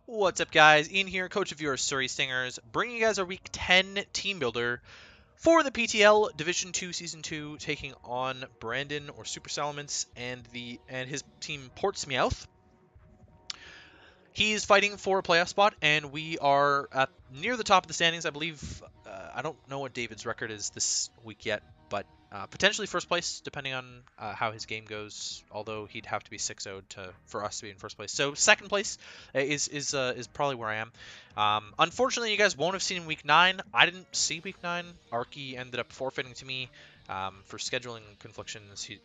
What's up, guys? Ian here, coach of your Surrey Stingers, bringing you guys our Week 10 team builder for the PTL Division 2 Season 2, taking on Brandon or Super Salamence and his team Portsmeowth. He's fighting for a playoff spot, and we are at near the top of the standings, I believe. I don't know what David's record is this week yet, but potentially first place, depending on how his game goes. Although he'd have to be 6-0 for us to be in first place. So second place is probably where I am. Unfortunately, you guys won't have seen Week 9. I didn't see Week 9. Arky ended up forfeiting to me for scheduling conflictions. He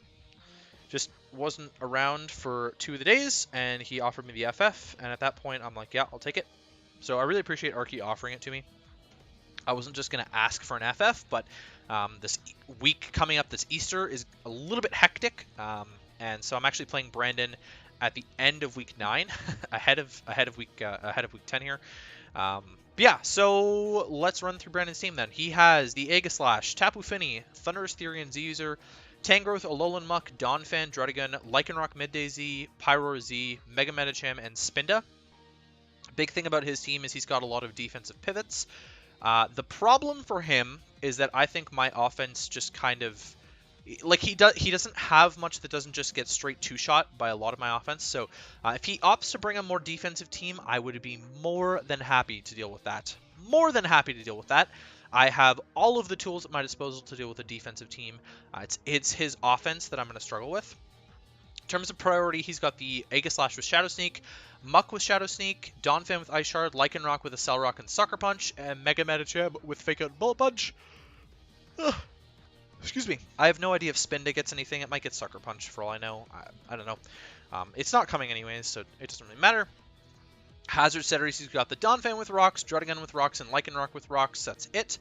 just wasn't around for 2 of the days, and he offered me the FF, and at that point, I'm like, yeah, I'll take it. So I really appreciate Arky offering it to me. I wasn't just going to ask for an FF, but this week coming up, this Easter, is a little bit hectic, and so I'm actually playing Brandon at the end of Week 9, ahead of Week 10 here. But yeah, so let's run through Brandon's team then. He has the Aegislash, Tapu Fini, Thunderous Theory and Z-User, Tangrowth, Alolan Muck, Donphan, Druddigon, Lycanroc, Midday Z, Pyroar Z, Mega Medicham, and Spinda. Big thing about his team is he's got a lot of defensive pivots. The problem for him is that I think my offense just kind of, like, he doesn't have much that doesn't just get straight two-shot by a lot of my offense. So if he opts to bring a more defensive team, I would be more than happy to deal with that. More than happy to deal with that. I have all of the tools at my disposal to deal with a defensive team. It's his offense that I'm going to struggle with. In terms of priority, he's got the Aegislash with Shadow Sneak, Muck with Shadow Sneak, Donphan with Ice Shard, Lycanroc with Accel Rock and Sucker Punch, and Mega Medicham with Fake Out Bullet Punch. Ugh. Excuse me. I have no idea if Spinda gets anything. It might get Sucker Punch for all I know. I don't know. It's not coming anyways, so it doesn't really matter. Hazard Setters, he's got the Donphan with Rocks, Druddigon with Rocks, and Lycanroc with Rocks. That's it.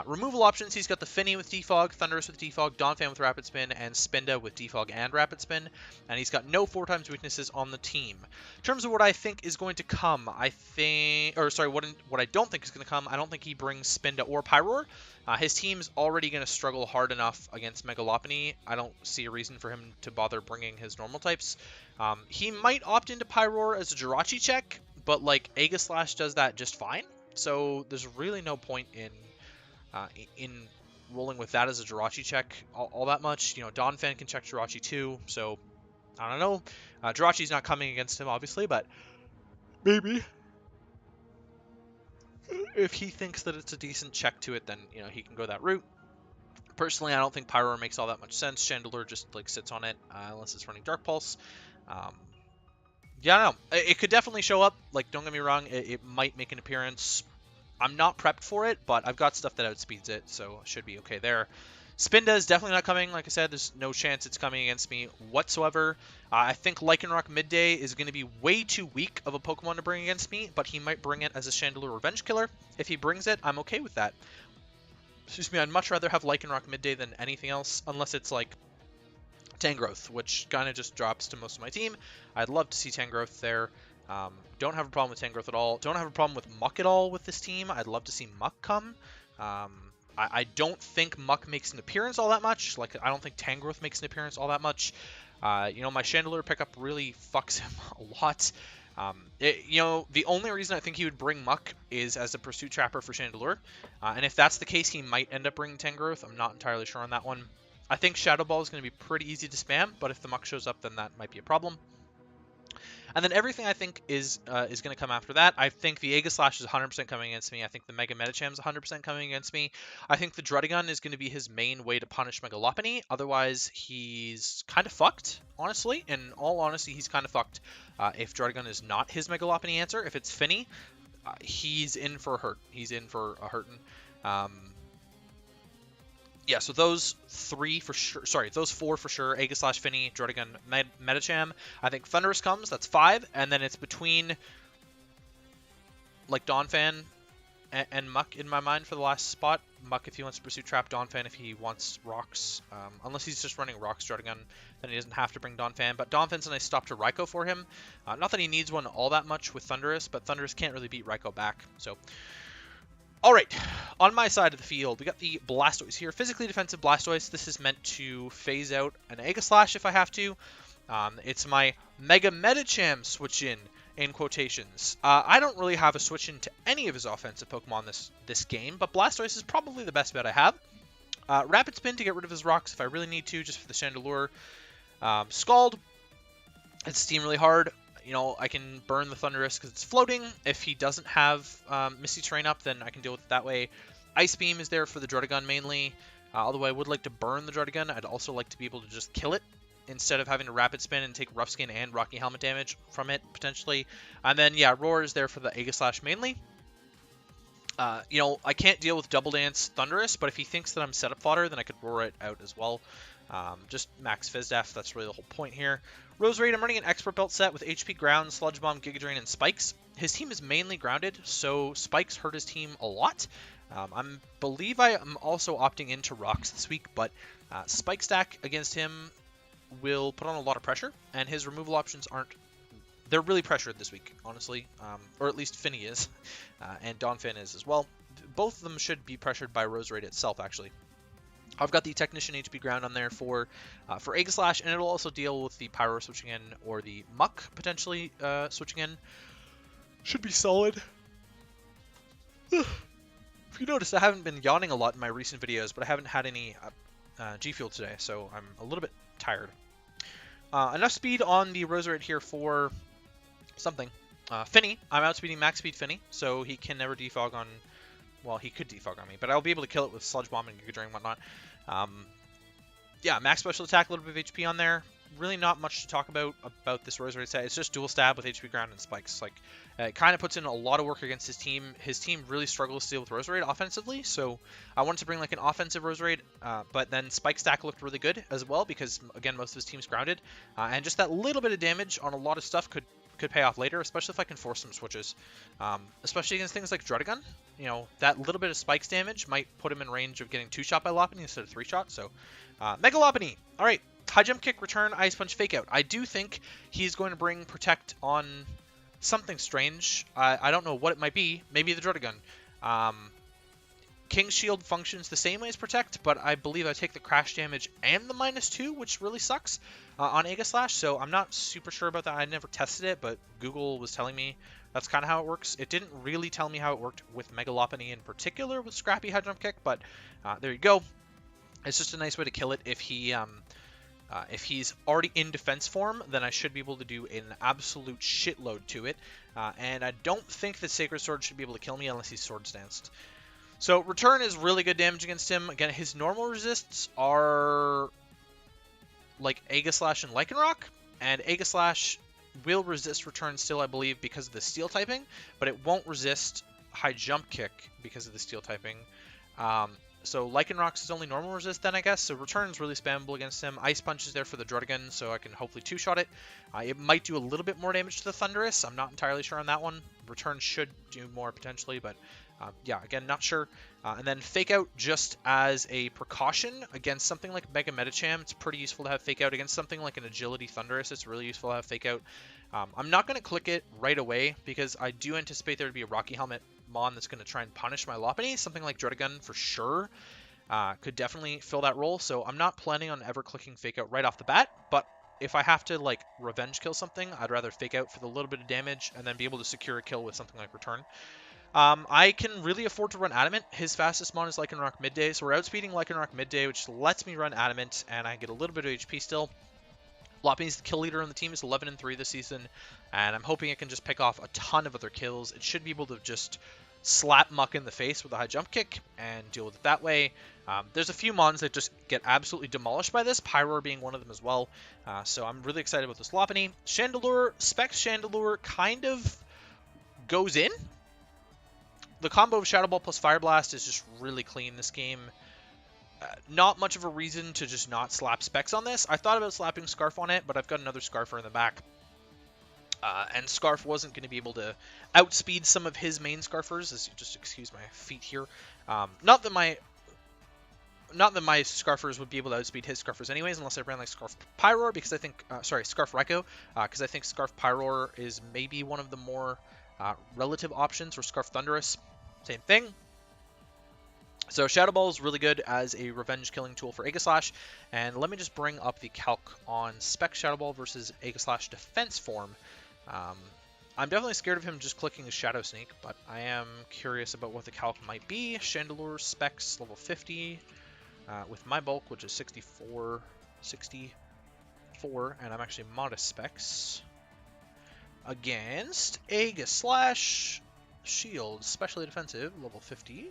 Removal options, he's got the Fini with Defog, Thunderous with Defog, Donphan with Rapid Spin, and Spinda with Defog and Rapid Spin. And he's got no 4x weaknesses on the team. In terms of what I think is going to come, what I don't think is going to come, I don't think he brings Spinda or Pyroar. His team's already going to struggle hard enough against Megalopony. I don't see a reason for him to bother bringing his normal types. He might opt into Pyroar as a Jirachi check, but like Aegislash does that just fine. So there's really no point in rolling with that as a Jirachi check all that much. You know, Donphan can check Jirachi too, so I don't know. Jirachi's not coming against him, obviously, but maybe if he thinks that it's a decent check to it, then, you know, he can go that route. Personally, I don't think Pyroar makes all that much sense. Chandelure just, like, sits on it, unless it's running Dark Pulse. Yeah, I don't know. It could definitely show up. Like, don't get me wrong, it might make an appearance. I'm not prepped for it, but I've got stuff that outspeeds it, so should be okay there. Spinda is definitely not coming. Like I said, there's no chance it's coming against me whatsoever. I think Lycanroc Midday is going to be way too weak of a Pokemon to bring against me, but he might bring it as a Chandelure Revenge Killer. If he brings it, I'm okay with that. Excuse me, I'd much rather have Lycanroc Midday than anything else, unless it's like Tangrowth, which kind of just drops to most of my team. I'd love to see Tangrowth there. Don't have a problem with Tangrowth at all. Don't have a problem with Muck at all with this team. I'd love to see Muck come. I don't think Muck makes an appearance all that much. Like, I don't think Tangrowth makes an appearance all that much. You know, my Chandelure pickup really fucks him a lot. You know, the only reason I think he would bring Muck is as a Pursuit Trapper for Chandelure. And if that's the case, he might end up bringing Tangrowth. I'm not entirely sure on that one. I think Shadow Ball is going to be pretty easy to spam, but if the Muck shows up, then that might be a problem. And then everything I think is going to come after that. I think the Aegislash is 100% coming against me. I think the Mega Medicham is 100% coming against me. I think the Druddigon is going to be his main way to punish Megalopony. Otherwise, he's kind of fucked, honestly. In all honesty, he's kind of fucked if Druddigon is not his Megalopony answer. If it's Fini, he's in for a hurt. He's in for a hurtin'. Yeah, so those three for sure. Sorry, those four for sure. Aegislash, Fini, Druddigon, Medicham. I think Thunderous comes. That's 5, and then it's between like Donphan and Muck in my mind for the last spot. Muck if he wants to pursue Trap, Donphan if he wants Rocks. Unless he's just running Rocks Druddigon, then he doesn't have to bring Donphan. But Donphan's a nice stop to Raikou for him. Not that he needs one all that much with Thunderous, but Thunderous can't really beat Raikou back. So. Alright, on my side of the field, we got the Blastoise here. Physically defensive Blastoise. This is meant to phase out an Aegislash if I have to. It's my Mega Medicham switch in in quotations. I don't really have a switch into any of his offensive Pokemon this game, but Blastoise is probably the best bet I have. Rapid Spin to get rid of his rocks if I really need to, just for the Chandelure. Scald, it's Steam really hard. You know, I can burn the Thundurus because it's floating. If he doesn't have Misty Terrain up, then I can deal with it that way. Ice Beam is there for the Druddigon mainly. Although I would like to burn the Druddigon, I'd also like to be able to just kill it instead of having to Rapid Spin and take Rough Skin and Rocky Helmet damage from it, potentially. And then, yeah, Roar is there for the Aegislash mainly. You know, I can't deal with Double Dance Thundurus, but if he thinks that I'm setup fodder, then I could Roar it out as well. Just max Fizdef, that's really the whole point here. Roserade, I'm running an Expert Belt set with HP Ground, Sludge Bomb, Giga Drain, and Spikes. His team is mainly grounded, so Spikes hurt his team a lot. I believe I am also opting into Rocks this week, but Spike Stack against him will put on a lot of pressure, and his removal options aren't... They're really pressured this week, honestly, or at least Finny is, and Donphin is as well. Both of them should be pressured by Roserade itself, actually. I've got the Technician HP Ground on there for Aegislash, and it'll also deal with the Pyro switching in, or the Muck potentially switching in. Should be solid. If you notice, I haven't been yawning a lot in my recent videos, but I haven't had any G Fuel today, so I'm a little bit tired. Enough speed on the Roserade here for something. Finny, I'm outspeeding max speed Finny, so he can never defog on... Well, he could defog on me, but I'll be able to kill it with Sludge Bomb and Giga Drain and whatnot. Yeah, max special attack, a little bit of HP on there. Really not much to talk about this Roserade set. It's just dual stab with HP Ground and Spikes. Like, it kind of puts in a lot of work against his team. His team really struggles to deal with Roserade offensively, so I wanted to bring like an offensive Roserade, but then Spike Stack looked really good as well because, again, most of his team's grounded. And just that little bit of damage on a lot of stuff could pay off later, especially if I can force some switches. Especially against things like Druddigon. You know, that little bit of Spikes damage might put him in range of getting 2-shot by Lopunny instead of 3-shot, so... Mega Lopunny! Alright, High Jump Kick, Return, Ice Punch, Fake Out. I do think he's going to bring Protect on something strange. I don't know what it might be. Maybe the Druddigon. King's Shield functions the same way as Protect, but I believe I take the crash damage and the -2, which really sucks on Aegislash, so I'm not super sure about that. I never tested it, but Google was telling me that's kind of how it works. It didn't really tell me how it worked with Mega Lopunny in particular with Scrappy High Jump Kick, but there you go. It's just a nice way to kill it. If he's already in defense form, then I should be able to do an absolute shitload to it. And I don't think that Sacred Sword should be able to kill me unless he's Sword Stanced. So Return is really good damage against him. Again, his normal resists are like Aegislash and Lycanroc, and Aegislash will resist Return still, I believe, because of the Steel typing, but it won't resist High Jump Kick because of the Steel typing. So Lycanroc's is only normal resist then, I guess, so Return's really spammable against him. Ice Punch is there for the Druddigon, so I can hopefully 2-shot it. It might do a little bit more damage to the Thundurus. I'm not entirely sure on that one. Return should do more potentially, but yeah, again, not sure. And then Fake Out just as a precaution against something like Mega Medicham. It's pretty useful to have Fake Out. Against something like an Agility Thundurus, it's really useful to have Fake Out. I'm not going to click it right away because I do anticipate there to be a Rocky Helmet Mon that's going to try and punish my Lopunny. Something like Druddigon for sure could definitely fill that role. So I'm not planning on ever clicking Fake Out right off the bat, but if I have to like revenge kill something, I'd rather Fake Out for the little bit of damage and then be able to secure a kill with something like Return. I can really afford to run Adamant. His fastest mon is Lycanroc Midday, so we're outspeeding Lycanroc Midday, which lets me run Adamant, and I get a little bit of HP still. Lopunny's the kill leader on the team, is 11-3 this season, and I'm hoping it can just pick off a ton of other kills. It should be able to just slap Muck in the face with a High Jump Kick and deal with it that way. There's a few mons that just get absolutely demolished by this, Pyroar being one of them as well, so I'm really excited about this Lopunny. Chandelure, Specs Chandelure kind of goes in. The combo of Shadow Ball plus Fire Blast is just really clean this game. Not much of a reason to just not slap Specs on this. I thought about slapping Scarf on it, but I've got another Scarfer in the back. And Scarf wasn't going to be able to outspeed some of his main Scarfers, as you just excuse my feet here. Not that my Scarfers would be able to outspeed his Scarfers anyways, unless I ran like Scarf Pyroar, because I think, Scarf Raikou, because I think Scarf Pyroar is maybe one of the more relative options, or Scarf Thundurus, same thing. So Shadow Ball is really good as a revenge killing tool for Aegislash, and let me just bring up the calc on Spec Shadow Ball versus Aegislash defense form. I'm definitely scared of him just clicking a Shadow Sneak, but I am curious about what the calc might be. Chandelure specs level 50 with my bulk, which is 64, and I'm actually modest specs against Aegis Slash Shield, specially defensive, level 50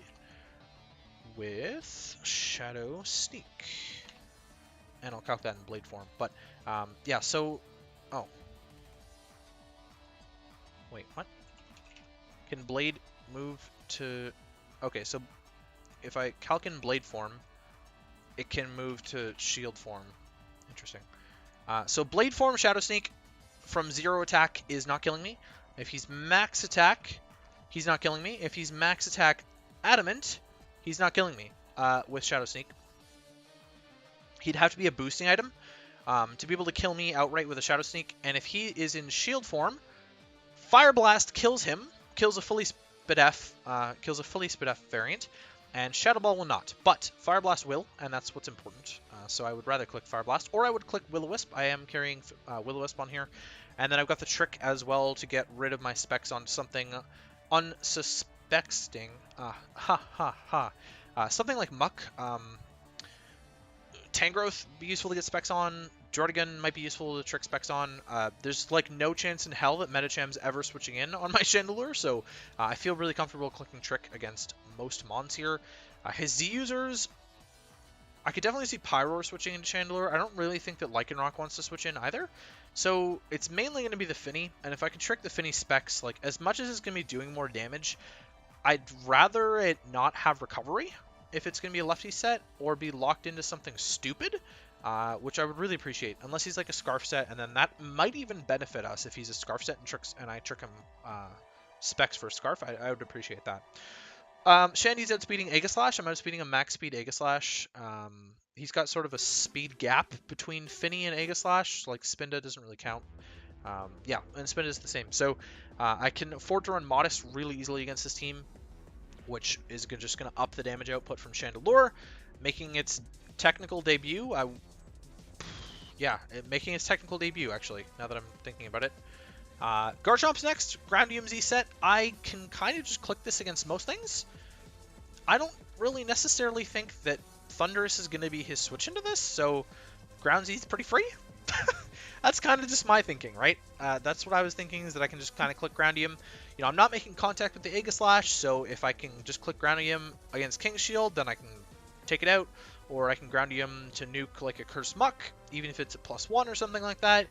with Shadow Sneak. And I'll calc that in blade form. But yeah, so wait, what? Can blade move to... Okay, so if I calc in blade form, it can move to shield form. Interesting. So blade form Shadow Sneak from 0 attack is not killing me. If he's max attack, he's not killing me. If he's max attack adamant, he's not killing me with Shadow Sneak. He'd have to be a boosting item to be able to kill me outright with a Shadow Sneak. And if he is in shield form, Fire Blast kills him, kills a fully Spidef variant, and Shadow Ball will not. But Fire Blast will, and that's what's important. So I would rather click Fire Blast, or I would click Will-O-Wisp. I am carrying Will-O-Wisp on here. And then I've got the trick as well to get rid of my specs on something unsuspecting. Something like Muck. Tangrowth be useful to get specs on. Jordigan might be useful to trick specs on. There's like no chance in hell that Metacham's ever switching in on my Chandelure, so I feel really comfortable clicking Trick against most Mons here. His Z users, I could definitely see Pyroar switching into Chandelure. I don't really think that Lycanroc wants to switch in either. So it's mainly going to be the Finny, and if I can trick the Finny specs, like as much as it's going to be doing more damage, I'd rather it not have recovery if it's going to be a lefty set, or be locked into something stupid, which I would really appreciate, unless he's like a Scarf set, and then that might even benefit us if he's a Scarf set and I trick him specs for Scarf. I would appreciate that. Shandy's outspeeding Aegislash. I'm outspeeding a max speed Aegislash. He's got sort of a speed gap between Finny and Aegislash, like Spinda doesn't really count. Yeah, and Spinda is the same. So I can afford to run Modest really easily against this team, which is just going to up the damage output from Chandelure, making its technical debut. Making its technical debut, actually, now that I'm thinking about it. Garchomp's next, Ground UMZ set. I can kind of just click this against most things. I don't really necessarily think that Thundurus is going to be his switch into this, so Ground Z is pretty free. That's kind of just my thinking, right? That's what I was thinking, is that I can just kind of click Groundium. You know, I'm not making contact with the Aegislash, so if I can just click Groundium against King's Shield, then I can take it out, or I can Groundium to nuke like a Cursed Muck, even if it's a +1 or something like that.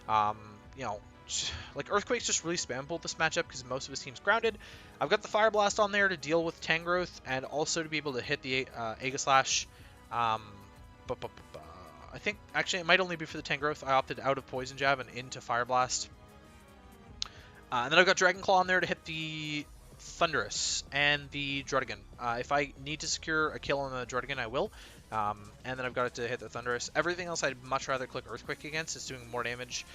You know, like Earthquake's just really spammable this matchup because most of his team's grounded. I've got the Fire Blast on there to deal with Tangrowth and also to be able to hit the Aegislash. I think, actually, it might only be for the Tangrowth. I opted out of Poison Jab and into Fire Blast. And then I've got Dragon Claw on there to hit the Thundurus and the Druddigan. If I need to secure a kill on the Druddigan, I will. And then I've got it to hit the Thundurus. Everything else I'd much rather click Earthquake against. It's doing more damage.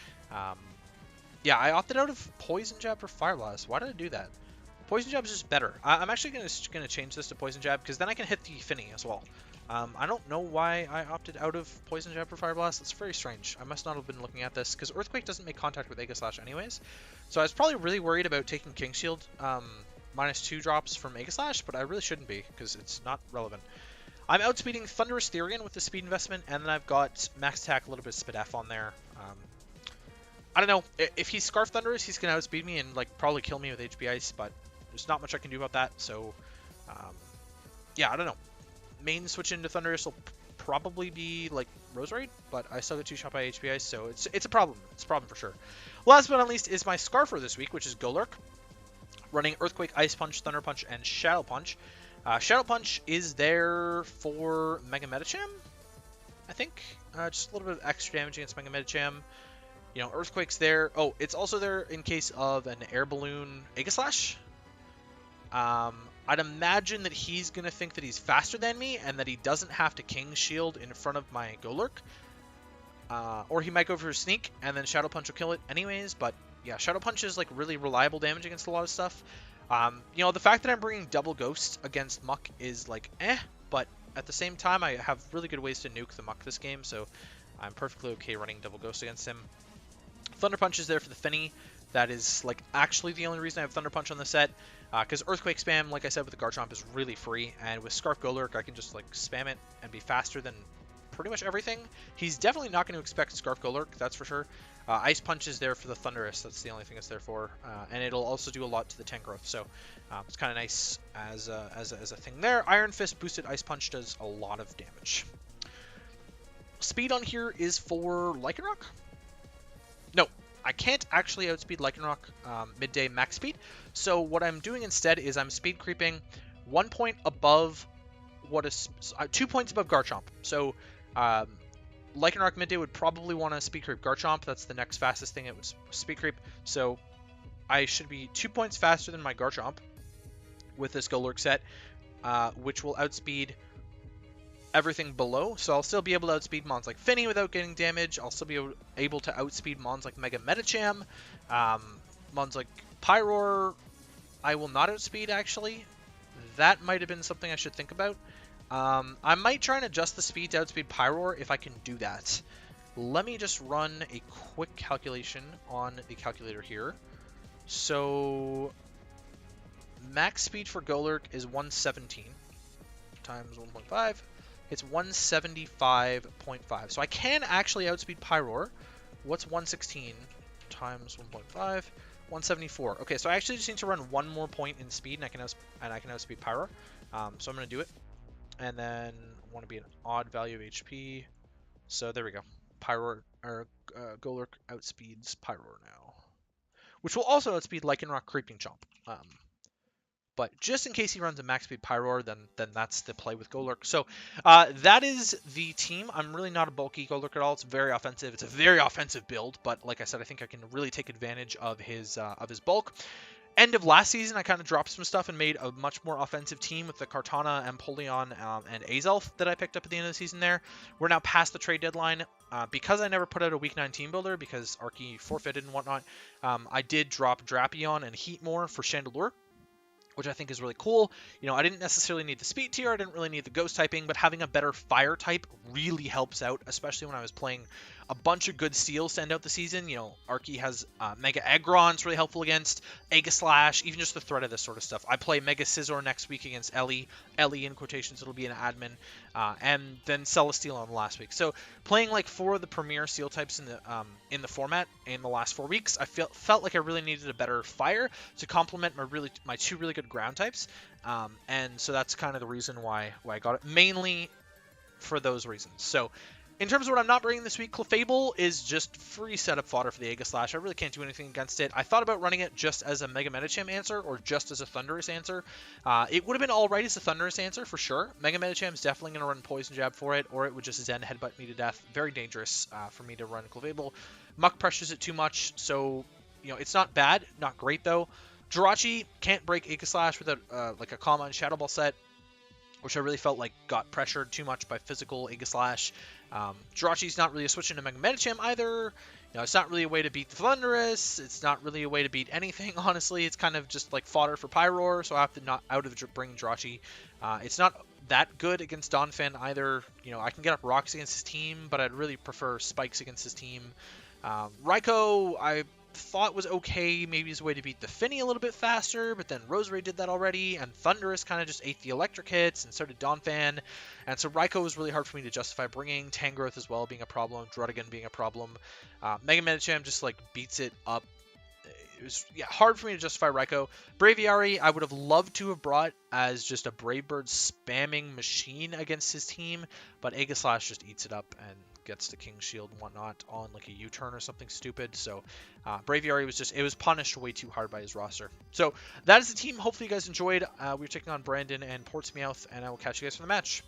Yeah, I opted out of Poison Jab for Fire Blast. Why did I do that? Poison Jab is just better. I'm actually going to change this to Poison Jab because then I can hit the Finny as well. I don't know why I opted out of Poison Jab for Fire Blast. That's very strange. I must not have been looking at this, because Earthquake doesn't make contact with Aegislash anyways. So I was probably really worried about taking King Shield -2 drops from Aegislash, but I really shouldn't be, because it's not relevant. I'm outspeeding Thundurus Therian with the speed investment, and then I've got max attack, a little bit of Spidef on there. I don't know. If he's Scarf Thundurus, he's going to outspeed me and like probably kill me with HP Ice, but there's not much I can do about that. So, yeah, I don't know. Main switch into Thundurus will probably be like Roserade, but I still get 2-shot by HP Ice, so it's a problem. It's a problem for sure. Last but not least is my Scarfer this week, which is Golurk, running Earthquake, Ice Punch, Thunder Punch, and Shadow Punch. Shadow Punch is there for Mega Metacham, I think. Just a little bit of extra damage against Mega Metacham. You know, Earthquake's there. Oh, it's also there in case of an Air Balloon Aegislash. I'd imagine that he's going to think that he's faster than me and that he doesn't have to King Shield in front of my Golurk. Or he might go for a Sneak and then Shadow Punch will kill it anyways. But yeah, Shadow Punch is like really reliable damage against a lot of stuff. You know, the fact that I'm bringing double Ghost against Muck is like but at the same time I have really good ways to nuke the Muck this game, so I'm perfectly okay running double Ghost against him. Thunder Punch is there for the Finny. That is like actually the only reason I have Thunder Punch on the set, because Earthquake spam, like I said, with the Garchomp is really free, and with Scarf Golurk I can just like spam it and be faster than pretty much everything. He's definitely not going to expect Scarf Golurk, that's for sure. Ice Punch is there for the Thunderous, that's the only thing it's there for, and it'll also do a lot to the tank growth, so it's kind of nice as a thing there. Iron Fist boosted Ice Punch does a lot of damage. Speed on here is for Lycanroc? No, I can't actually outspeed Lycanroc midday max speed, so what I'm doing instead is I'm speed creeping 1 point above what is 2 points above Garchomp. So Lycanroc midday would probably want to speed creep Garchomp. That's the next fastest thing it would speed creep. So I should be 2 points faster than my Garchomp with this Golurk set, which will outspeed everything below. So I'll still be able to outspeed mons like Finny without getting damage. I'll still be able to outspeed mons like Mega Medicham. Mons like Pyroar, I will not outspeed actually. That might have been something I should think about. I might try and adjust the speed to outspeed Pyroar if I can do that. Let me just run a quick calculation on the calculator here. So max speed for Golurk is 117 times 1.5. It's 175.5. So I can actually outspeed Pyroar. What's 116 times 1.5? 174. Okay, so I actually just need to run 1 more point in speed, and I can outspeed Pyroar. So I'm going to do it. And then I want to be an odd value of HP. So there we go. Pyroar, or Golurk outspeeds Pyroar now, which will also outspeed Lycanroc Creeping Chomp. But just in case he runs a max speed Pyroar, then that's the play with Golurk. So that is the team. I'm really not a bulky Golurk at all. It's very offensive. It's a very offensive build, but like I said, I think I can really take advantage of his bulk. End of last season, I kind of dropped some stuff and made a much more offensive team with the Kartana, Empoleon, and Azelf that I picked up at the end of the season there. We're now past the trade deadline. Because I never put out a Week 9 team builder because Arky forfeited and whatnot, I did drop Drapion and Heatmore for Chandelure, which I think is really cool. You know, I didn't necessarily need the speed tier, I didn't really need the ghost typing, but having a better fire type really helps out, especially when I was playing a bunch of good steals to end out the season. You know, Arky has Mega Aggron, it's really helpful against Aegislash, even just the threat of this sort of stuff. I play Mega Scizor next week against Ellie. Ellie, in quotations, it'll be an admin, and then Celesteela on last week. So playing like 4 of the premier steel types in the format in the last 4 weeks, I felt like I really needed a better fire to complement my 2 really good ground types, and so that's kind of the reason why I got it, mainly for those reasons. So in terms of what I'm not bringing this week, Clefable is just free setup fodder for the Aegislash. I really can't do anything against it. I thought about running it just as a Mega Medicham answer or just as a Thunderous answer. It would have been alright as a Thunderous answer for sure. Mega Medicham is definitely going to run Poison Jab for it, or it would just Zen Headbutt me to death. Very dangerous for me to run Clefable. Muck pressures it too much, so you know it's not bad, not great though. Jirachi can't break Aegislash without like a Calm on Shadow Ball set, which I really felt like got pressured too much by physical Aegislash. Jirachi's not really a switch into Mega Medicham either. You know, it's not really a way to beat the Thunderous. It's not really a way to beat anything, honestly. It's kind of just like fodder for Pyroar, so I have to not out of bring Jirachi. It's not that good against Donphan either. You know, I can get up rocks against his team, but I'd really prefer spikes against his team. Raikou, I thought was okay, maybe as a way to beat the Finny a little bit faster, but then Roserade did that already, and Thunderous kind of just ate the electric hits, and so did Donphan, and so Raikou was really hard for me to justify bringing, Tangrowth as well being a problem, Druddigon being a problem. Mega Medicham just like beats it up. It was hard for me to justify Raikou. Braviary, I would have loved to have brought as just a Brave Bird spamming machine against his team, but Aegislash just eats it up and gets the King's Shield and whatnot on like a U-turn or something stupid. So Braviary was it was punished way too hard by his roster. So that is the team. Hopefully you guys enjoyed. We were taking on Brandon and Portsmeowth, and I will catch you guys for the match.